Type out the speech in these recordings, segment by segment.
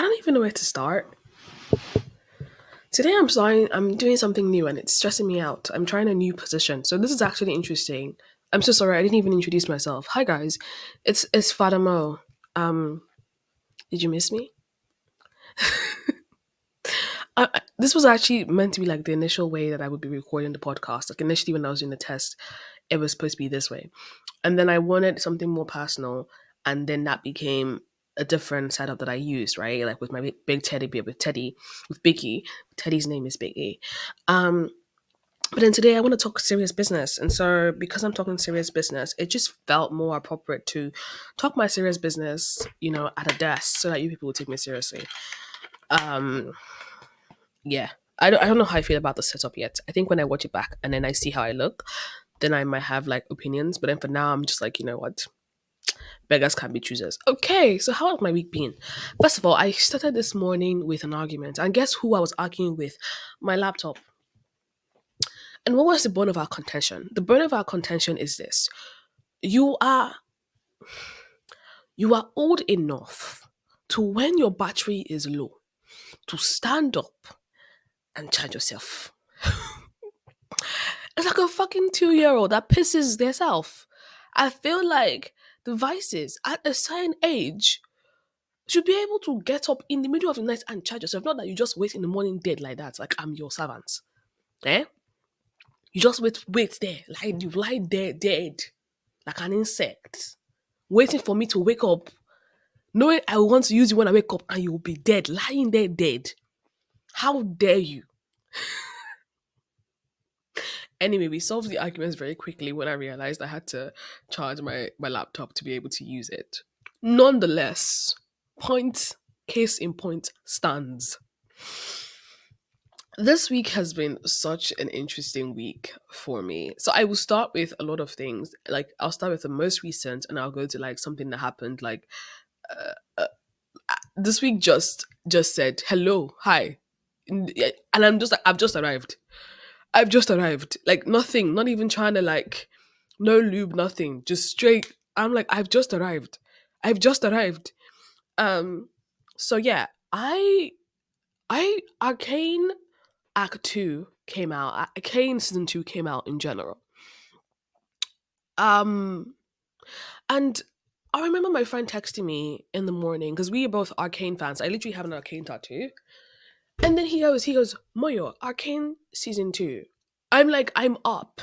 don't even know where to start. Today I'm doing something new and it's stressing me out. I'm trying a new position. So this is actually interesting. I'm so sorry, I didn't even introduce myself. Hi guys. It's Fadamo. Um did you miss me? This was actually meant to be like the initial way that I would be recording the podcast. Like initially when I was doing the test, it was supposed to be this way. And then I wanted something more personal, and then that became a different setup that I used, right? Like with my big teddy bear with Teddy, with Biggie. Teddy's name is Biggie. Um, but then today I want to talk serious business. And so because I'm talking serious business, it just felt more appropriate to talk my serious business, at a desk so that you people would take me seriously. Um, yeah. I don't know how I feel about the setup yet. I think when I watch it back and then I see how I look, then I might have like opinions. But then for now, I'm just like, you know what? Beggars can't be choosers. Okay, so how has my week been? First of all, I started this morning with an argument. And guess who I was arguing with? My laptop. And what was the bone of our contention? The bone of our contention is this. You are you are old enough to when your battery is low to stand up and charge yourself. It's like a fucking 2 year old that pisses themselves. I feel like devices at a certain age should be able to get up in the middle of the night and charge yourself. Not that you just wait in the morning dead like that, like I'm your servant. Eh? You just wait there, like you lie there dead, like an insect, waiting for me to wake up, knowing I want to use you when I wake up, and you will be dead, lying there dead. How dare you? Anyway, we solved the arguments very quickly when I realized I had to charge my laptop to be able to use it. Nonetheless, point case in point stands. This week has been such an interesting week for me. So I will start with a lot of things. Like I'll start with the most recent, and I'll go to like something that happened. Like this week, just said hello, hi, yeah, and I'm just like I've just arrived. I've just arrived. Like nothing, not even trying to like, no lube, nothing. Just straight. I'm like I've just arrived. I've just arrived. Um. So yeah, I Arcane Act 2 came out. Arcane season 2 came out in general. Um and I remember my friend texting me in the morning because we are both Arcane fans. I literally have an Arcane tattoo. And then he goes, Moyo, Arcane season 2. I'm like, I'm up.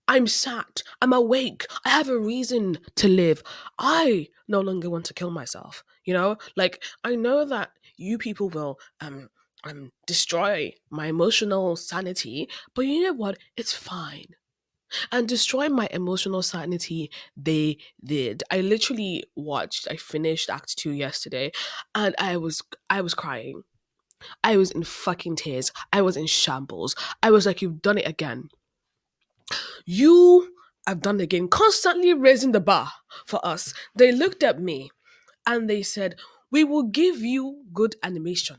I'm sat. I'm awake. I have a reason to live. I no longer want to kill myself. Like I know that you people will destroy my emotional sanity, but you know what? It's fine. And destroy my emotional sanity, they did. I finished Act 2 yesterday, and I was crying. I was in fucking tears. I was in shambles. I was like, you've done it again. You have done it again. Constantly raising the bar for us. They looked at me and they said, we will give you good animation.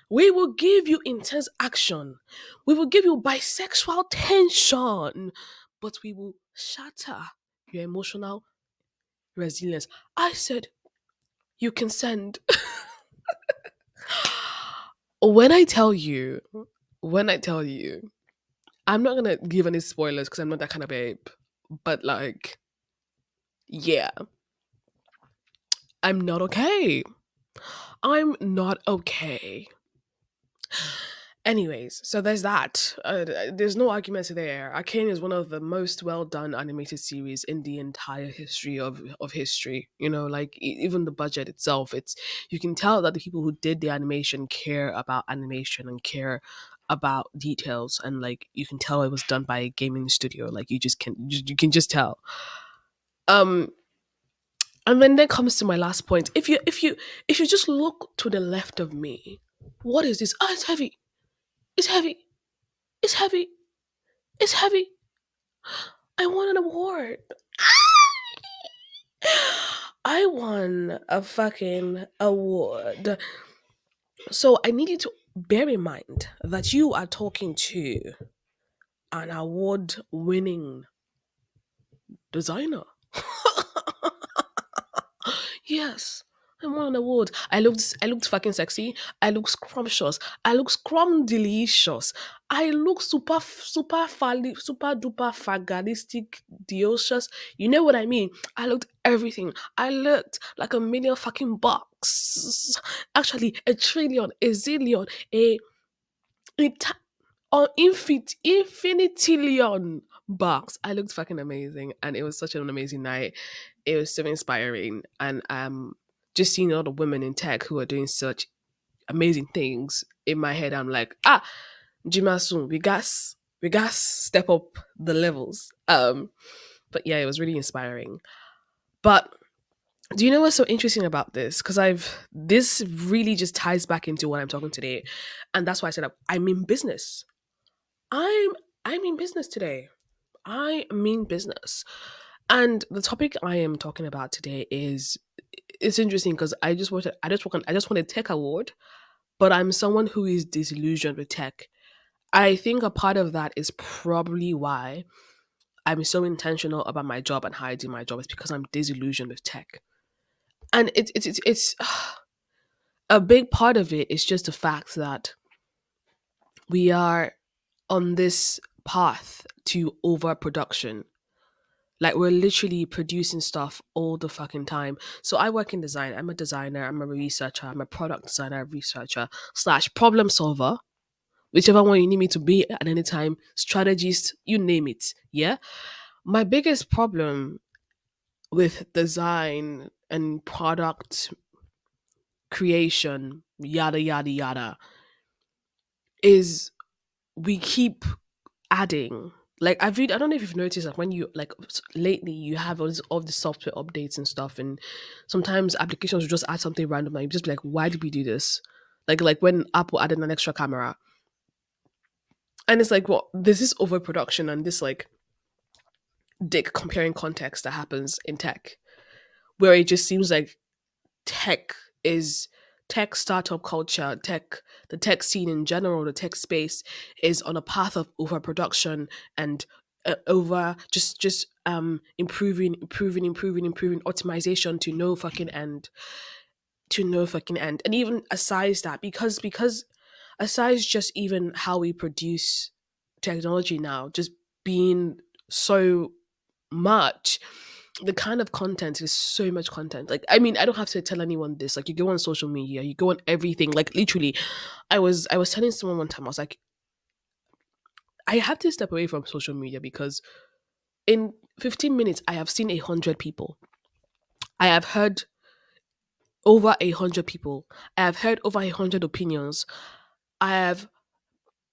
We will give you intense action. We will give you bisexual tension. But we will shatter your emotional resilience. I said, you can send. when I tell you, when I tell you, I'm not gonna give any spoilers because I'm not that kind of babe. But like, yeah, I'm not okay. I'm not okay. Anyways, so there's that. There's no arguments there. Arcane is one of the most well done animated series in the entire history of history. Like even the budget itself, it's you can tell that the people who did the animation care about animation and care about details, and like you can tell it was done by a gaming studio. Like you can just tell. Um, and then that comes to my last point. If you just look to the left of me, what is this? Oh, it's heavy. It's heavy. It's heavy. It's heavy. I won an award. I won a fucking award. So I need you to bear in mind that you are talking to an award winning designer. Yes. I won an award. I looked fucking sexy. I looked scrumptious. I looked scrum delicious. I looked super duper fagalistic delicious. You know what I mean? I looked everything. I looked like a million fucking bucks. Actually, a trillion, a zillion, a on infinitillion bucks. I looked fucking amazing, and it was such an amazing night. It was so inspiring, and just seeing a lot of women in tech who are doing such amazing things. In my head, I'm like, Jimasun, we gas step up the levels. But yeah, it was really inspiring. But do you know what's so interesting about this? Because this really just ties back into what I'm talking today, and that's why I said I'm in business. I'm I'm in business today. I mean business. And the topic I am talking about today is it's interesting because I just want a tech award, but I'm someone who is disillusioned with tech. I think a part of that is probably why I'm so intentional about my job and how I do my job is because I'm disillusioned with tech. And it's a big part of it is just the fact that we are on this path to overproduction. Like we're literally producing stuff all the fucking time. So I work in design. I'm a designer. I'm a researcher. I'm a product designer, researcher slash problem solver. Whichever one you need me to be at any time, strategist, you name it. Yeah. My biggest problem with design and product creation, yada yada yada, is we keep adding. Like I don't know if you've noticed like when you like lately you have all the software updates and stuff, and sometimes applications will just add something random and you just be like, why did we do this? Like when Apple added an extra camera, and it's like, well, there's this overproduction and this like dick comparing context that happens in tech, where it just seems like tech is tech startup culture, the tech scene in general, the tech space is on a path of overproduction and over just improving optimization to no fucking end, and even aside that because aside just even how we produce technology now just being so much, the kind of content is so much content. Like, I mean, I don't have to tell anyone this. Like, you go on social media, you go on everything. Like, literally, I was telling someone one time, I was like, I have to step away from social media because in 15 minutes, I have seen 100 people. I have heard over 100 people. I have heard over 100 opinions. I have,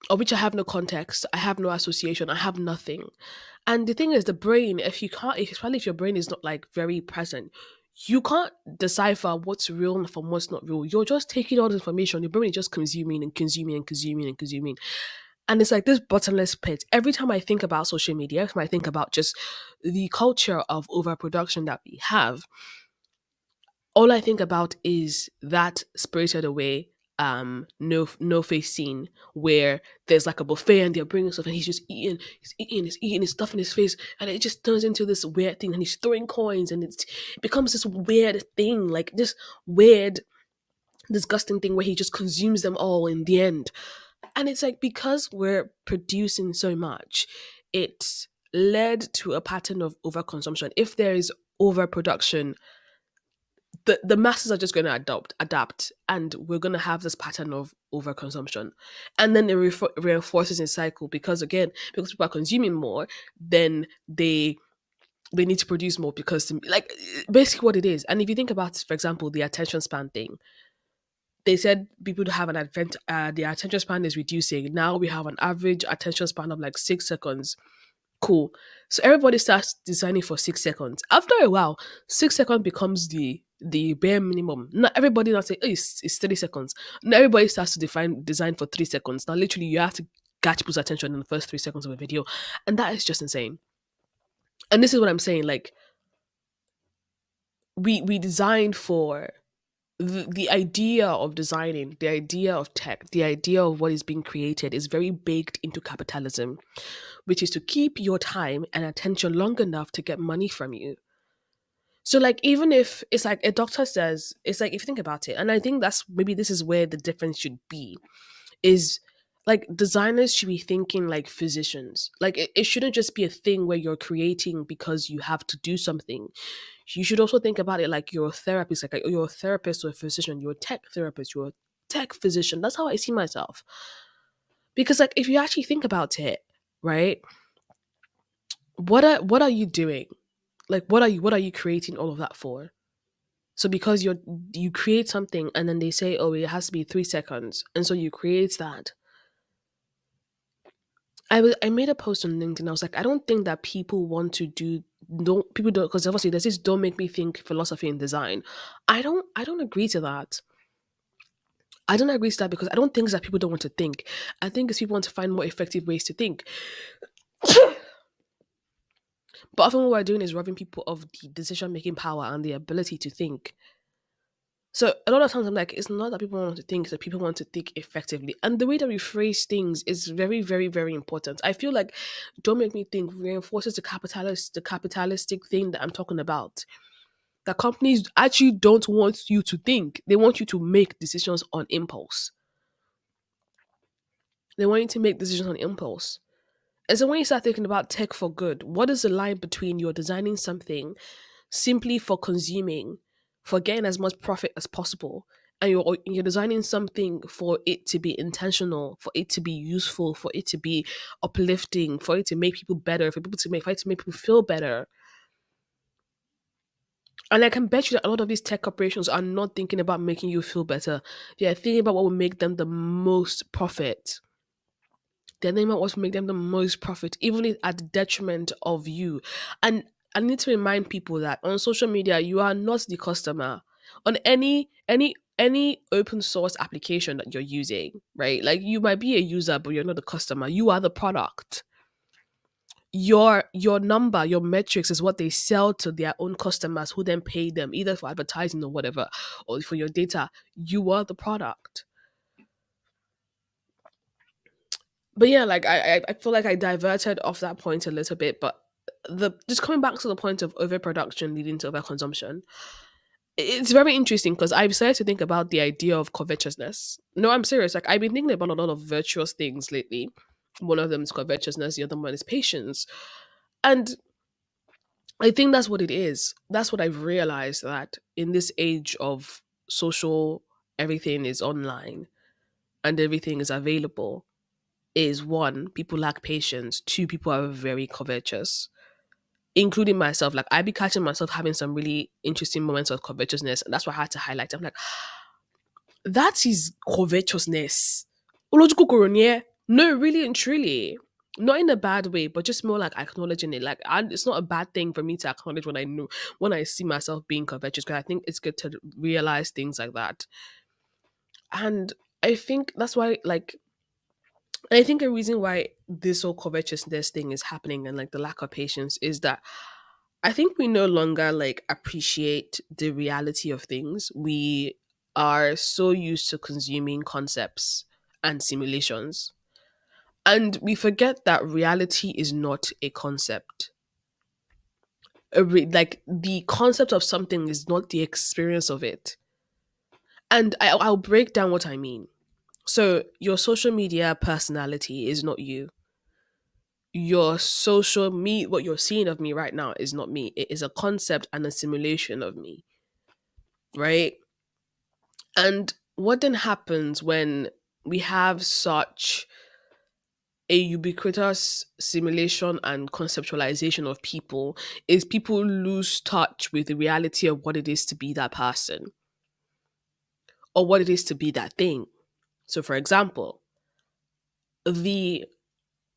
of which I have no context. I have no association. I have nothing. And the thing is, the brain, if you can't, especially if your brain is not like very present, you can't decipher what's real from what's not real. You're just taking all the information. Your brain is just consuming and consuming and consuming and consuming. And it's like this bottomless pit. Every time I think about social media, every time I think about just the culture of overproduction that we have, all I think about is that Spirited Away no face scene where there's like a buffet and they're bringing stuff and he's eating his stuff in his face, and it just turns into this weird thing and he's throwing coins and it becomes this weird thing, like this weird disgusting thing where he just consumes them all in the end. And it's like because we're producing so much, it's led to a pattern of overconsumption. If there is overproduction, the masses are just going to adapt, and we're going to have this pattern of overconsumption, and then it reinforces a cycle because again, because people are consuming more, then they need to produce more because like basically what it is. And if you think about, for example, the attention span thing, they said people have an advent the attention span is reducing. Now we have an average attention span of like 6 seconds. Cool. So everybody starts designing for 6 seconds. After a while, 6 seconds becomes the bare minimum. Not everybody now say, oh, it's 30 seconds. Not everybody starts to design for 3 seconds. Now literally you have to catch people's attention in the first 3 seconds of a video. And that is just insane. And this is what I'm saying. Like we designed for the idea of designing, the idea of tech, the idea of what is being created is very baked into capitalism, which is to keep your time and attention long enough to get money from you. So like even if it's like a doctor says, it's like if you think about it, and I think that's maybe this is where the difference should be, is like designers should be thinking like physicians. Like it shouldn't just be a thing where you're creating because you have to do something. You should also think about it like you're a therapist, like you're a therapist or a physician, you're a tech therapist, you're a tech physician. That's how I see myself. Because like if you actually think about it, right? What are you doing? Like what are you creating all of that for? So because you create something and then they say, oh, it has to be 3 seconds, and so you create that. I made a post on LinkedIn. I was like, I don't think that people want to do don't people don't because obviously there's this don't make me think philosophy in design. I don't agree to that. I don't agree to that because I don't think it's that people don't want to think. I think it's people want to find more effective ways to think. But often what we're doing is robbing people of the decision making power and the ability to think. So a lot of times I'm like, it's not that people want to think, it's that people want to think effectively. And the way that we phrase things is very, very, very important. I feel like don't make me think reinforces the capitalistic thing that I'm talking about. That companies actually don't want you to think. They want you to make decisions on impulse. They want you to make decisions on impulse. And so when you start thinking about tech for good, what is the line between you're designing something simply for consuming, for getting as much profit as possible, and you're designing something for it to be intentional, for it to be useful, for it to be uplifting, for it to make people better, for it to make people feel better. And I can bet you that a lot of these tech corporations are not thinking about making you feel better. They are thinking about what will make them the most profit. Their name was make them the most profit, even at the detriment of you. And I need to remind people that on social media, you are not the customer. On any open source application that you're using, right? Like you might be a user, but you're not the customer. You are the product. Your number, your metrics is what they sell to their own customers who then pay them either for advertising or whatever, or for your data. You are the product. But yeah, like I feel like I diverted off that point a little bit, but the just coming back to the point of overproduction leading to overconsumption, it's very interesting because I've started to think about the idea of covetousness. No, I'm serious. Like I've been thinking about a lot of virtuous things lately. One of them is covetousness, the other one is patience. And I think that's what it is. That's what I've realized that in this age of social, everything is online and everything is available is one, people lack patience. Two, people are very covetous, including myself. Like I be catching myself having some really interesting moments of covetousness, and that's why I had to highlight. I'm like, that is covetousness. Ological coronia. No, really and truly. Not in a bad way, but just more like acknowledging it. Like, it's not a bad thing for me to acknowledge when I know when I see myself being covetous. Because I think it's good to realize things like that. And I think that's why, like, I think a reason why this whole covetousness thing is happening and like the lack of patience is that I think we no longer like appreciate the reality of things. We are so used to consuming concepts and simulations. And we forget that reality is not a concept. Like the concept of something is not the experience of it. And I'll break down what I mean. So, your social media personality is not you. Your social me what you're seeing of me right now is not me. It is a concept and a simulation of me, right? And what then happens when we have such a ubiquitous simulation and conceptualization of people is people lose touch with the reality of what it is to be that person or what it is to be that thing. So for example, the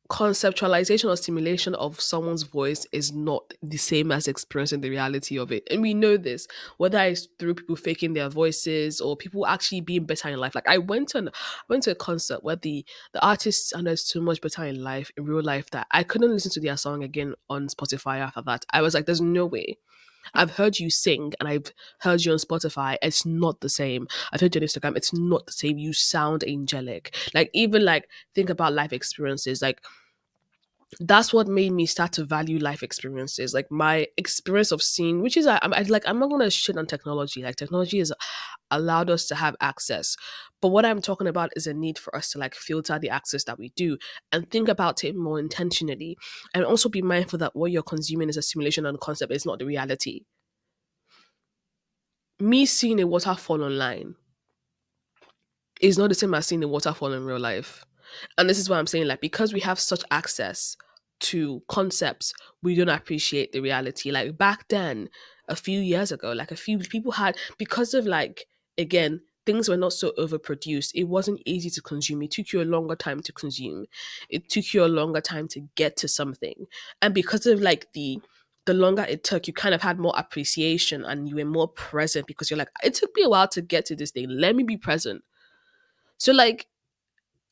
conceptualization or simulation of someone's voice is not the same as experiencing the reality of it. And we know this, whether it's through people faking their voices or people actually being better in life. Like I went to a concert where the artists are so much better in life, in real life, that I couldn't listen to their song again on Spotify after that. I was like, there's no way. I've heard you sing and I've heard you on Spotify. It's not the same. I've heard you on Instagram. It's not the same. You sound angelic. Like even like think about life experiences. Like That's what made me start to value life experiences, like my experience of seeing, which is I'm not gonna shit on technology. Like technology has allowed us to have access, but what I'm talking about is a need for us to like filter the access that we do and think about it more intentionally, and also be mindful that what you're consuming is a simulation and concept. It's not the reality. Me seeing a waterfall online is not the same as seeing a waterfall in real life. And this is what I'm saying, like, because we have such access to concepts, we don't appreciate the reality. Like back then, a few years ago, like a few people had, because of like, again, things were not so overproduced. It wasn't easy to consume. It took you a longer time to consume. It took you a longer time to get to something. And because of like the longer it took, you kind of had more appreciation and you were more present because you're like, it took me a while to get to this thing. Let me be present. So like,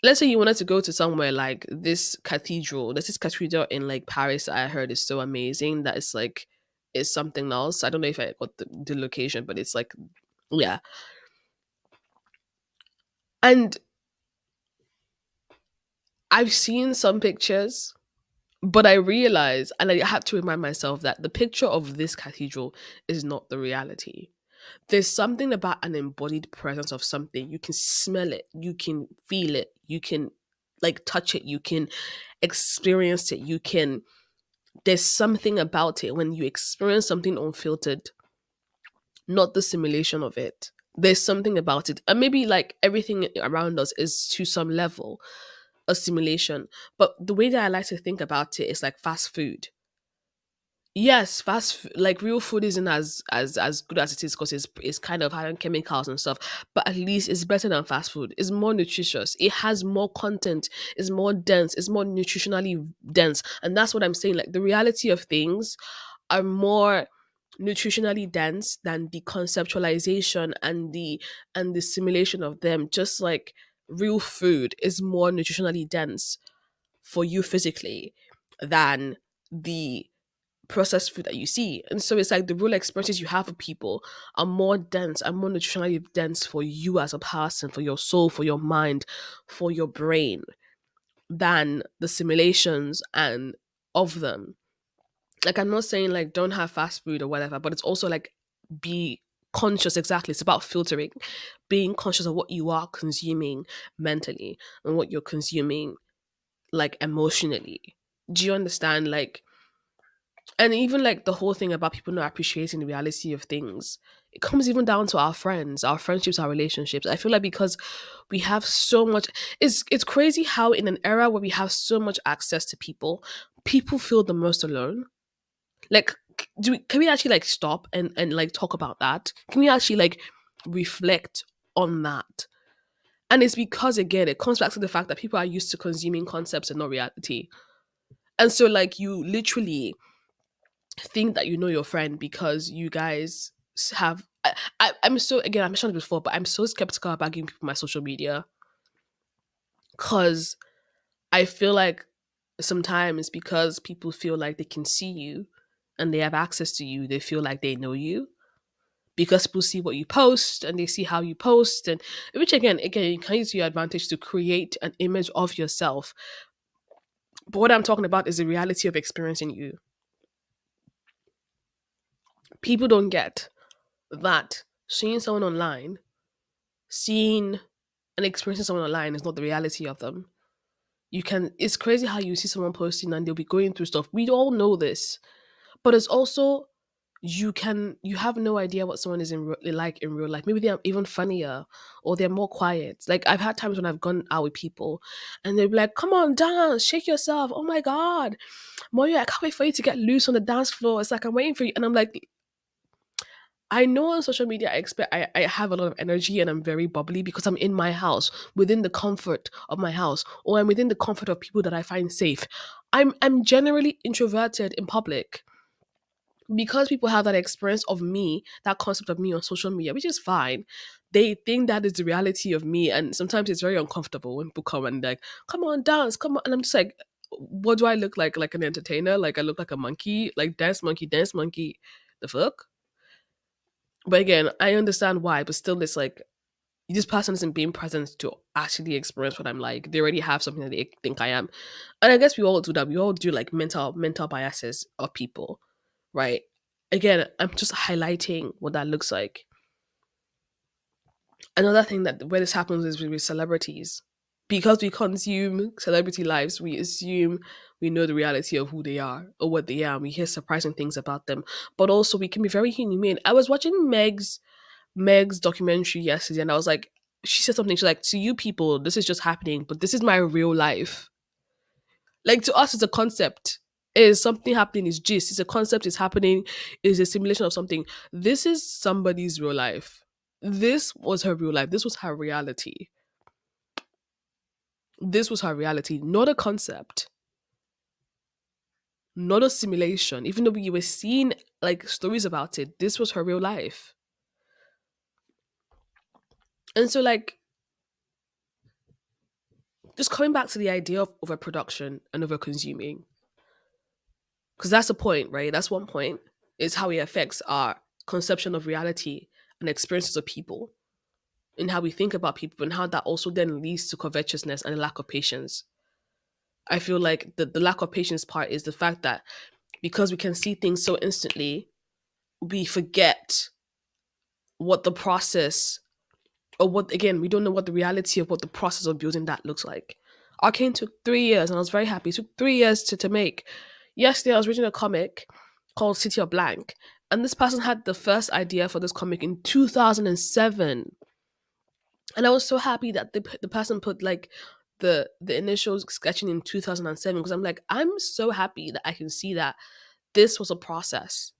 let's say you wanted to go to somewhere like this cathedral. There's this cathedral in like Paris that I heard is so amazing that it's like it's something else. I don't know if I got the location, but it's like yeah. And I've seen some pictures, but I realize and I have to remind myself that the picture of this cathedral is not the reality. There's something about an embodied presence of something. You can smell it, you can feel it, you can like touch it, you can experience it, you can there's something about it when you experience something unfiltered, not the simulation of it. There's something about it. And maybe like everything around us is to some level a simulation. But the way that I like to think about it is like fast food. Yes, like real food isn't as good as it is because it's kind of high on chemicals and stuff. But at least it's better than fast food. It's more nutritious. It has more content. It's more dense. It's more nutritionally dense. And that's what I'm saying. Like the reality of things are more nutritionally dense than the conceptualization and the simulation of them. Just like real food is more nutritionally dense for you physically than the processed food that you see. And so it's like the real experiences you have with people are more dense and more nutritionally dense for you as a person, for your soul, for your mind, for your brain than the simulations and of them. Like I'm not saying like don't have fast food or whatever, but it's also like be conscious. Exactly, it's about filtering, being conscious of what you are consuming mentally and what you're consuming like emotionally. Do you understand? Like, and even like the whole thing about people not appreciating the reality of things, it comes even down to our friends, our friendships, our relationships. I feel like because we have so much, it's crazy how in an era where we have so much access to people, people feel the most alone. Like, can we actually like stop and like talk about that? Can we actually like reflect on that? And it's because again, it comes back to the fact that people are used to consuming concepts and not reality. And so like you literally think that you know your friend because you guys have I'm so again I mentioned it before, but I'm so skeptical about giving people my social media because I feel like sometimes because people feel like they can see you and they have access to you, they feel like they know you because people see what you post and they see how you post, and which again you can use to your advantage to create an image of yourself. But what I'm talking about is the reality of experiencing you. People don't get that seeing someone online, seeing and experiencing someone online is not the reality of them. You can it's crazy how you see someone posting and they'll be going through stuff. We all know this. But it's also you have no idea what someone is like in real life. Maybe they're even funnier or they're more quiet. Like I've had times when I've gone out with people and they'll be like, come on, dance, shake yourself. Oh my God. Moyo, I can't wait for you to get loose on the dance floor. It's like I'm waiting for you. And I'm like, I know on social media I have a lot of energy and I'm very bubbly because I'm in my house, within the comfort of my house, or I'm within the comfort of people that I find safe. I'm generally introverted in public because people have that experience of me, that concept of me on social media, which is fine. They think that is the reality of me, and sometimes it's very uncomfortable when people come and like, come on, dance, come on, and I'm just like, what do I look like an entertainer? Like I look like a monkey, like dance monkey, the fuck? But again, I understand why, but still, it's like This person isn't being present to actually experience what I'm like. They already have something that they think I am. And I guess we all do that. We all do like mental biases of people, right? Again, I'm just highlighting what that looks like. Another thing that where this happens is with celebrities. Because we consume celebrity lives, we assume we know the reality of who they are or what they are. And we hear surprising things about them. But also we can be very inhumane. I was watching Meg's documentary yesterday, and I was like, she said something. She's like, to you people, this is just happening, but this is my real life. Like to us, it's a concept. Is something happening? Is gist? It's a concept. Is happening? Is a simulation of something? This is somebody's real life. This was her real life. This was her reality. This was her reality, not a concept, not a simulation. Even though we were seeing like stories about it, this was her real life. And so, like, just coming back to the idea of overproduction and overconsuming, because that's the point, right? That's one point. Is how it affects our conception of reality and experiences of people, and how we think about people, and how that also then leads to covetousness and a lack of patience. I feel like the lack of patience part is the fact that because we can see things so instantly, we forget what the process, or what, again, we don't know what the reality of what the process of building that looks like. Arcane took 3 years, and I was very happy. It took 3 years to make. Yesterday, I was reading a comic called City of Blank, and this person had the first idea for this comic in 2007. And I was so happy that the person put like the initial sketching in 2007, because I'm like, I'm so happy that I can see that this was a process.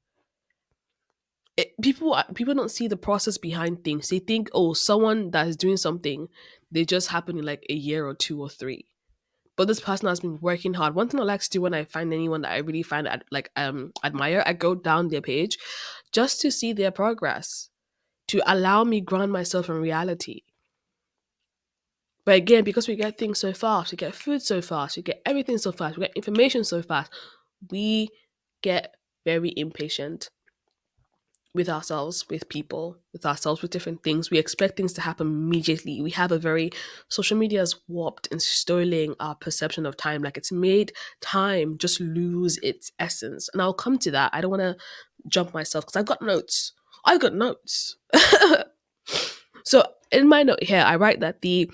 People don't see the process behind things. They think, oh, someone that is doing something, they just happen in like a year or two or three. But this person has been working hard. One thing I like to do when I find anyone that I really find admire, I go down their page just to see their progress, to allow me ground myself in reality. But again, because we get things so fast, we get food so fast, we get everything so fast, we get information so fast, we get very impatient with ourselves, with people, with ourselves, with different things. We expect things to happen immediately. We have a very, social media has warped and stolen our perception of time. Like it's made time just lose its essence. And I'll come to that. I don't want to jump myself because I've got notes. I've got notes. So in my note here, I write that the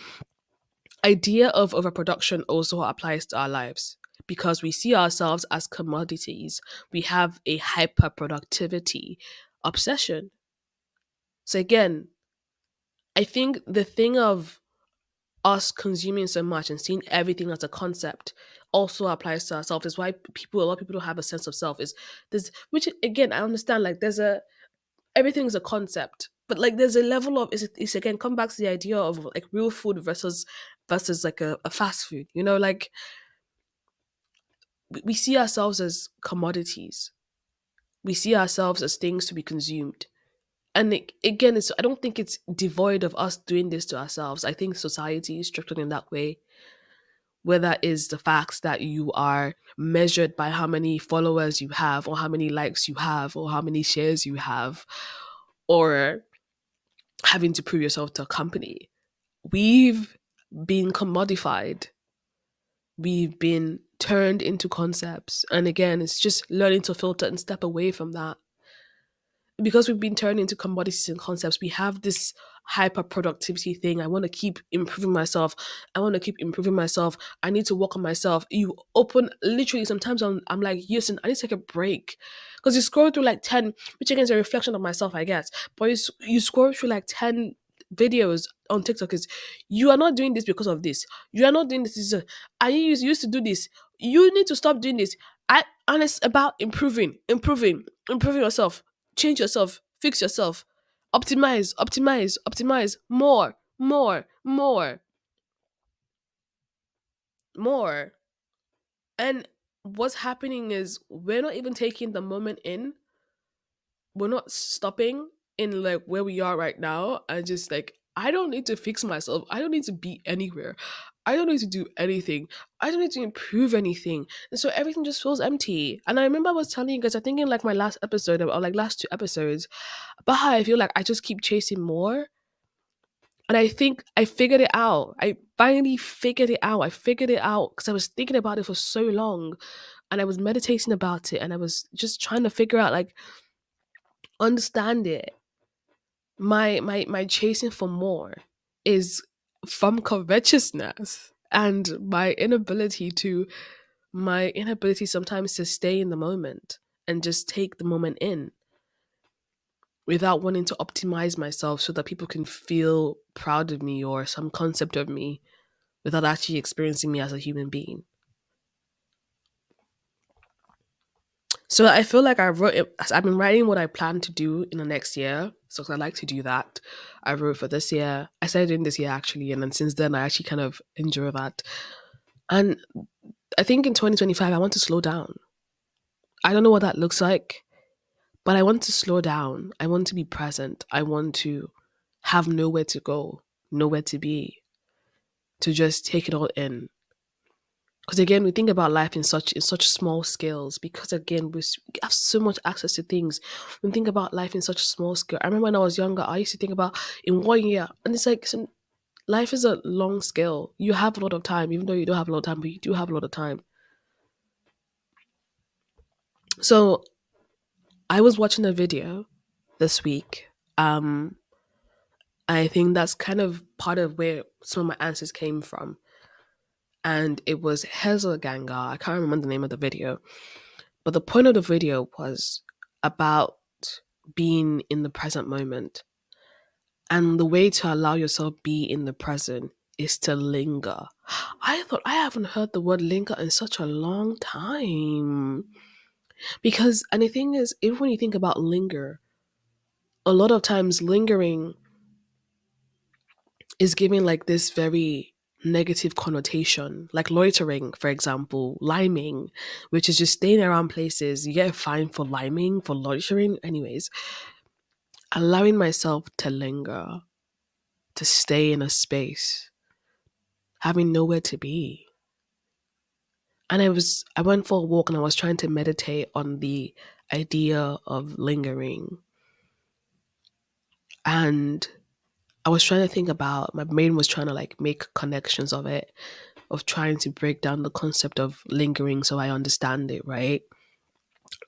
idea of overproduction also applies to our lives because we see ourselves as commodities. We have a hyper productivity obsession. So again, I think the thing of us consuming so much and seeing everything as a concept also applies to ourselves. Is why a lot of people don't have a sense of self. Is there's, which again I understand, like there's a, everything's a concept, but like there's a level of, is again come back to the idea of like real food versus like a fast food. You know, like we see ourselves as commodities. We see ourselves as things to be consumed. And again, it's, I don't think it's devoid of us doing this to ourselves. I think society is structured in that way, where that is the fact that you are measured by how many followers you have, or how many likes you have, or how many shares you have, or having to prove yourself to a company. We've been commodified. We've been turned into concepts. And again, it's just learning to filter and step away from that, because we've been turned into commodities and concepts. We have this hyper productivity thing. I want to keep improving myself. I want to keep improving myself. I need to work on myself. You open, literally sometimes I'm like, listen, I need to take a break, because you scroll through like 10, which again is a reflection of myself, I guess, but you scroll through like 10 videos on TikTok. Is, you are not doing this because of this, you are not doing this, and you used to do this, you need to stop doing this. And it's about improving yourself. Change yourself, fix yourself, optimize, more. And what's happening is we're not even taking the moment in. We're not stopping in like where we are right now and just like, I don't need to fix myself. I don't need to be anywhere. I don't need to do anything. I don't need to improve anything. And so everything just feels empty. And I remember I was telling you guys, I think in like my last episode, or like last two episodes, but how I feel like I just keep chasing more. And I think I figured it out. I finally figured it out. I figured it out because I was thinking about it for so long, and I was meditating about it, and I was just trying to figure out, like, understand it. My chasing for more is from covetousness, and my inability sometimes to stay in the moment and just take the moment in without wanting to optimize myself so that people can feel proud of me or some concept of me without actually experiencing me as a human being. So I feel like I've been writing what I plan to do in the next year. So I like to do that. I wrote for this year. I started doing this year actually. And then since then, I actually kind of enjoy that. And I think in 2025, I want to slow down. I don't know what that looks like, but I want to slow down. I want to be present. I want to have nowhere to go, nowhere to be, to just take it all in. Because again, we think about life in such small scales. Because again, we have so much access to things. We think about life in such small scale. I remember when I was younger, I used to think about in 1 year, and it's like life is a long scale. You have a lot of time, even though you don't have a lot of time, but you do have a lot of time. So I was watching a video this week. Um, I think that's kind of part of where some of my answers came from, and it was Hazel Ganga. I can't remember the name of the video. But the point of the video was about being in the present moment. And the way to allow yourself be in the present is to linger. I thought I haven't heard the word linger in such a long time. Because and the thing is, even when you think about linger, a lot of times lingering is giving like this very negative connotation, like loitering, for example, liming, which is just staying around places. You get fined for liming, for loitering. Anyways, allowing myself to linger, to stay in a space, having nowhere to be. And I went for a walk and I was trying to meditate on the idea of lingering. And I was trying to think about, my brain was trying to like make connections of it, of trying to break down the concept of lingering so I understand it, right?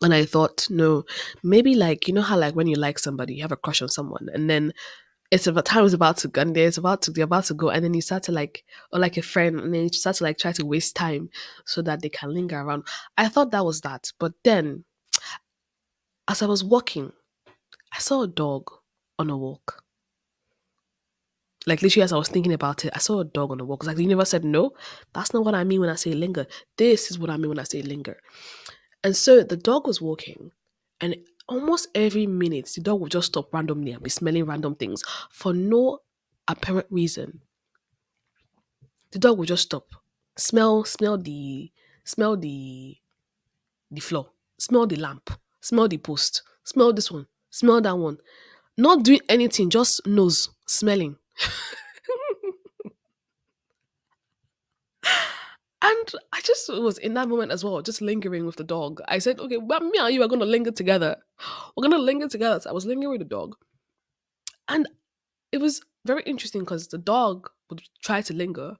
And I thought, no, maybe like, you know how like when you like somebody, you have a crush on someone, and then it's about time is about to go, and they're about to go, and then you start to like, or like a friend, and then you start to like try to waste time so that they can linger around. I thought that was that. But then as I was walking, I saw a dog on a walk. Like literally as I was thinking about it, I saw a dog on a walk. It's like the universe said, no, that's not what I mean when I say linger. This is what I mean when I say linger. And so the dog was walking, and almost every minute, the dog would just stop randomly and be smelling random things for no apparent reason. The dog would just stop, smell the floor, smell the lamp, smell the post, smell this one, smell that one. Not doing anything, just nose smelling. And I just was in that moment as well, just lingering with the dog. I said, okay, well, me and you are gonna linger together. We're gonna linger together. So I was lingering with the dog. And it was very interesting because the dog would try to linger,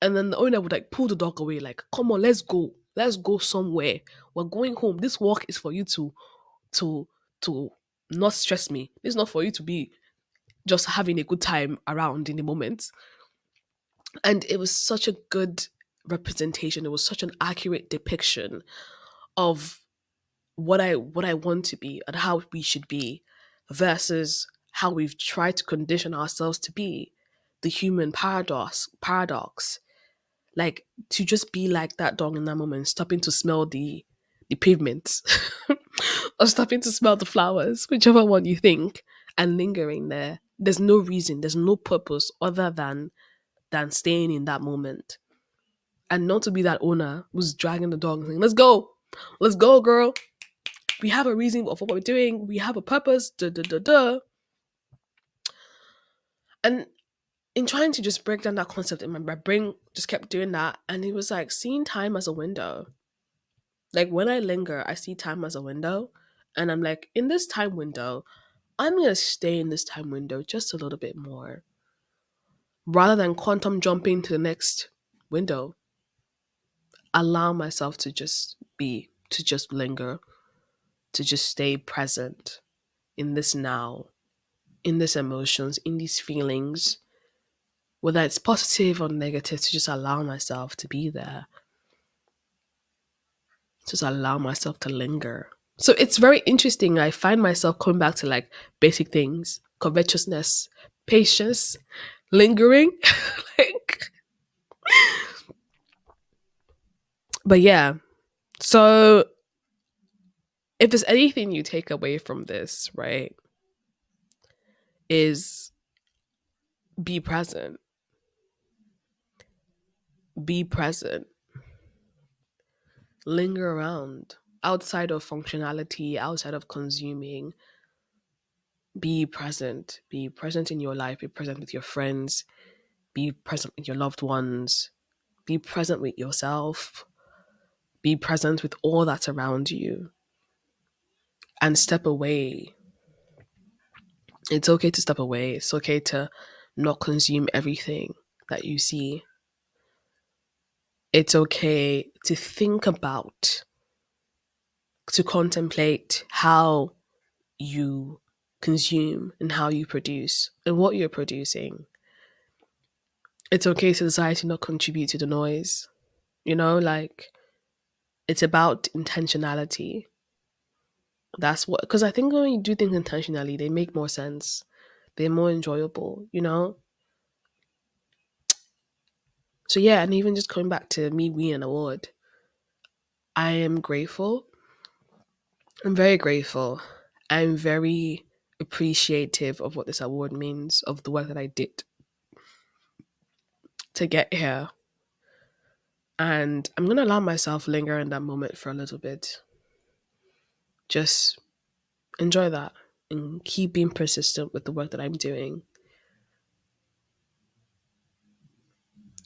and then the owner would like pull the dog away, like, come on, let's go. Let's go somewhere. We're going home. This walk is for you to to not stress me. It's not for you to be just having a good time around in the moment. And it was such a good representation. It was such an accurate depiction of what I want to be and how we should be versus how we've tried to condition ourselves to be. The human paradox. Like to just be like that dog in that moment, stopping to smell the pavements or stopping to smell the flowers, whichever one you think, and lingering there. There's no reason, there's no purpose other than staying in that moment. And not to be that owner who's dragging the dog and saying, let's go, girl. We have a reason of what we're doing. We have a purpose. Duh, duh, duh, duh. And in trying to just break down that concept in my brain just kept doing that. And it was like seeing time as a window. Like when I linger, I see time as a window. And I'm like, in this time window, I'm going to stay in this time window just a little bit more. rather than quantum jumping to the next window. Allow myself to just be, to just linger, to just stay present in this now, in these emotions, in these feelings, whether it's positive or negative, to just allow myself to be there, just allow myself to linger. So it's very interesting. I find myself coming back to like basic things, covetousness, patience, lingering. like, but yeah. So if there's anything you take away from this, right, is be present, be present, linger around outside of functionality, outside of consuming. Be present in your life, be present with your friends, be present with your loved ones, be present with yourself, be present with all that's around you, and step away. It's okay to step away. It's okay to not consume everything that you see. It's okay to think about, to contemplate how you consume and how you produce and what you're producing. It's okay to decide to not contribute to the noise. Like, it's about intentionality. That's what, because I think when you do things intentionally, they make more sense. They're more enjoyable. So yeah, and even just coming back to me winning an award, I am grateful. I'm very grateful. I'm very appreciative of what this award means, of the work that I did to get here. And I'm gonna allow myself linger in that moment for a little bit. Just enjoy that and keep being persistent with the work that I'm doing.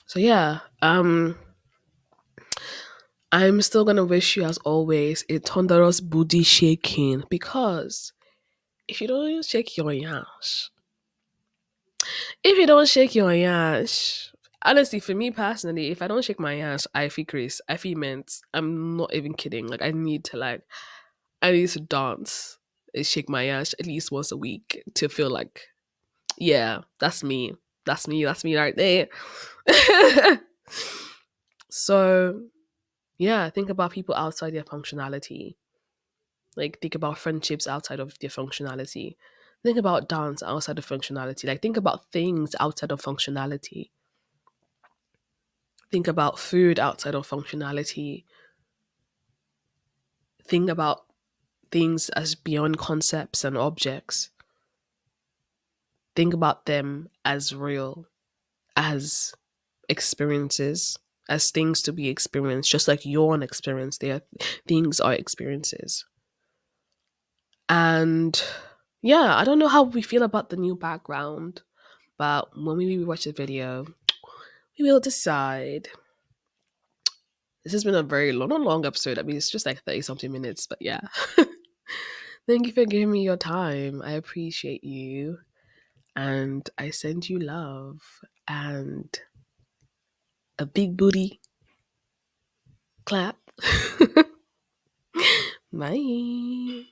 So yeah, I'm still gonna wish you, as always, a thunderous booty shaking, because if you don't shake your yash, if you don't shake your yash, honestly, for me personally, if I don't shake my yash, I feel Chris, I feel immense. I'm not even kidding. Like, I need to dance and shake my ass at least once a week to feel like, yeah, that's me. That's me. That's me right there. So, yeah, think about people outside their functionality. Like, think about friendships outside of their functionality. Think about dance outside of functionality. Like, think about things outside of functionality. Think about food outside of functionality. Think about things as beyond concepts and objects. Think about them as real, as experiences, as things to be experienced, just like you're an experience. Things are experiences. And yeah, I don't know how we feel about the new background, but when we watch the video, we will decide. This has been a very long, not long episode. I mean, it's just like 30 something minutes, but yeah. Thank you for giving me your time. I appreciate you. And I send you love and a big booty clap. Bye.